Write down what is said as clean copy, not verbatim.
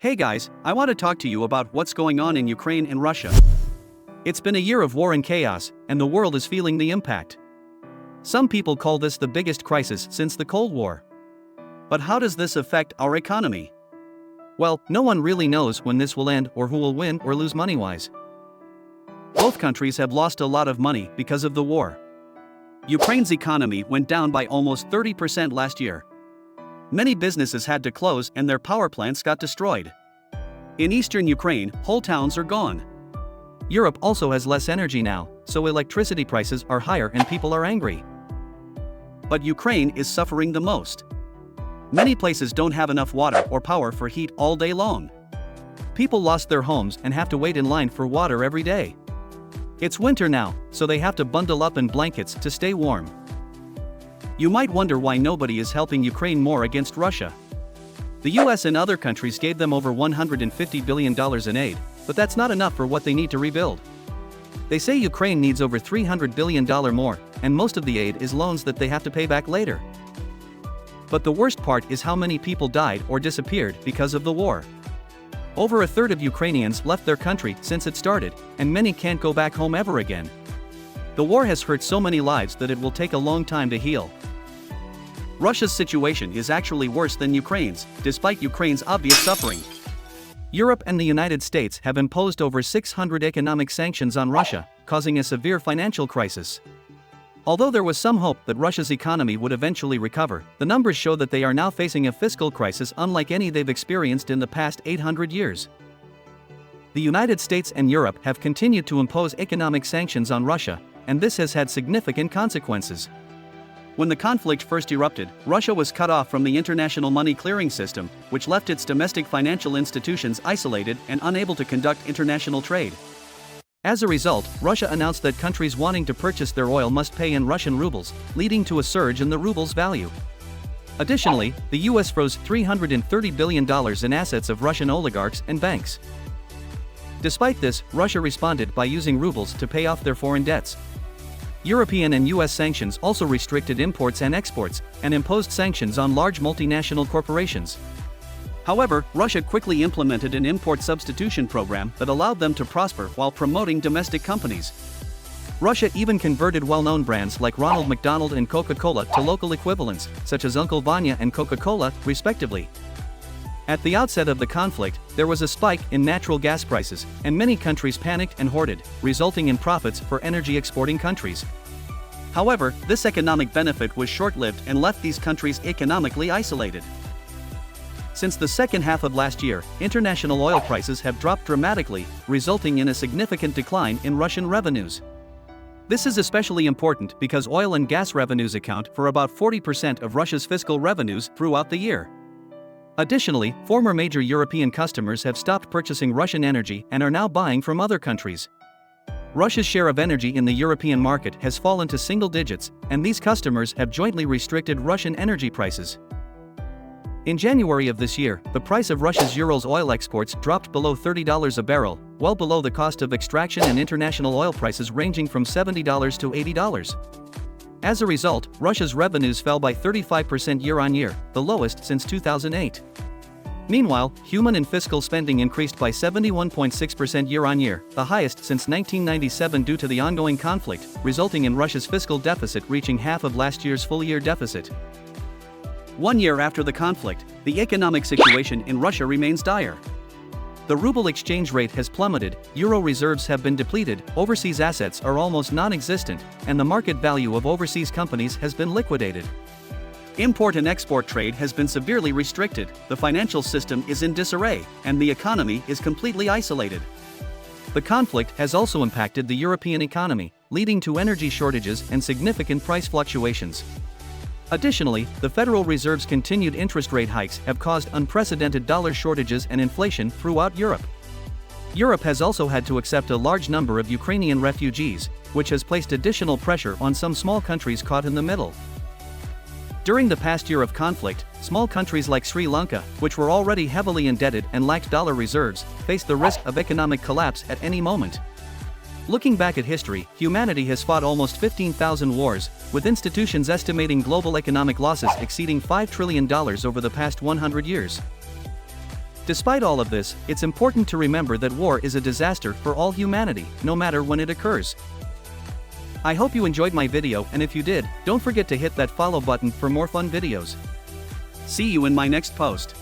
Hey guys, I want to talk to you about what's going on in Ukraine and Russia. It's been a year of war and chaos, and the world is feeling the impact. Some people call this the biggest crisis since the Cold War. But how does this affect our economy? Well, no one really knows when this will end or who will win or lose money-wise. Both countries have lost a lot of money because of the war. Ukraine's economy went down by almost 30% last year. Many businesses had to close and their power plants got destroyed. In eastern Ukraine, whole towns are gone. Europe also has less energy now, so electricity prices are higher and people are angry. But Ukraine is suffering the most. Many places don't have enough water or power for heat all day long. People lost their homes and have to wait in line for water every day. It's winter now, so they have to bundle up in blankets to stay warm. You might wonder why nobody is helping Ukraine more against Russia. The US and other countries gave them over $150 billion in aid, but that's not enough for what they need to rebuild. They say Ukraine needs over $300 billion more, and most of the aid is loans that they have to pay back later. But the worst part is how many people died or disappeared because of the war. Over a third of Ukrainians left their country since it started, and many can't go back home ever again. The war has hurt so many lives that it will take a long time to heal. Russia's situation is actually worse than Ukraine's, despite Ukraine's obvious suffering. Europe and the United States have imposed over 600 economic sanctions on Russia, causing a severe financial crisis. Although there was some hope that Russia's economy would eventually recover, the numbers show that they are now facing a fiscal crisis unlike any they've experienced in the past 800 years. The United States and Europe have continued to impose economic sanctions on Russia, and this has had significant consequences. When the conflict first erupted, Russia was cut off from the international money clearing system, which left its domestic financial institutions isolated and unable to conduct international trade. As a result, Russia announced that countries wanting to purchase their oil must pay in Russian rubles, leading to a surge in the ruble's value. Additionally, the US froze $330 billion in assets of Russian oligarchs and banks. Despite this, Russia responded by using rubles to pay off their foreign debts. European and US sanctions also restricted imports and exports, and imposed sanctions on large multinational corporations. However, Russia quickly implemented an import substitution program that allowed them to prosper while promoting domestic companies. Russia even converted well-known brands like Ronald McDonald and Coca-Cola to local equivalents, such as Uncle Vanya and Coca-Cola, respectively. At the outset of the conflict, there was a spike in natural gas prices, and many countries panicked and hoarded, resulting in profits for energy-exporting countries. However, this economic benefit was short-lived and left these countries economically isolated. Since the second half of last year, international oil prices have dropped dramatically, resulting in a significant decline in Russian revenues. This is especially important because oil and gas revenues account for about 40% of Russia's fiscal revenues throughout the year. Additionally, former major European customers have stopped purchasing Russian energy and are now buying from other countries. Russia's share of energy in the European market has fallen to single digits, and these customers have jointly restricted Russian energy prices. In January of this year, the price of Russia's Urals oil exports dropped below $30 a barrel, well below the cost of extraction and international oil prices ranging from $70 to $80. As a result, Russia's revenues fell by 35% year-on-year, the lowest since 2008. Meanwhile, human and fiscal spending increased by 71.6% year-on-year, the highest since 1997 due to the ongoing conflict, resulting in Russia's fiscal deficit reaching half of last year's full-year deficit. 1 year after the conflict, the economic situation in Russia remains dire. The ruble exchange rate has plummeted, euro reserves have been depleted, overseas assets are almost non-existent, and the market value of overseas companies has been liquidated. Import and export trade has been severely restricted, the financial system is in disarray, and the economy is completely isolated. The conflict has also impacted the European economy, leading to energy shortages and significant price fluctuations. Additionally, the Federal Reserve's continued interest rate hikes have caused unprecedented dollar shortages and inflation throughout Europe. Europe has also had to accept a large number of Ukrainian refugees, which has placed additional pressure on some small countries caught in the middle. During the past year of conflict, small countries like Sri Lanka, which were already heavily indebted and lacked dollar reserves, faced the risk of economic collapse at any moment. Looking back at history, humanity has fought almost 15,000 wars, with institutions estimating global economic losses exceeding $5 trillion over the past 100 years. Despite all of this, it's important to remember that war is a disaster for all humanity, no matter when it occurs. I hope you enjoyed my video, and if you did, don't forget to hit that follow button for more fun videos. See you in my next post.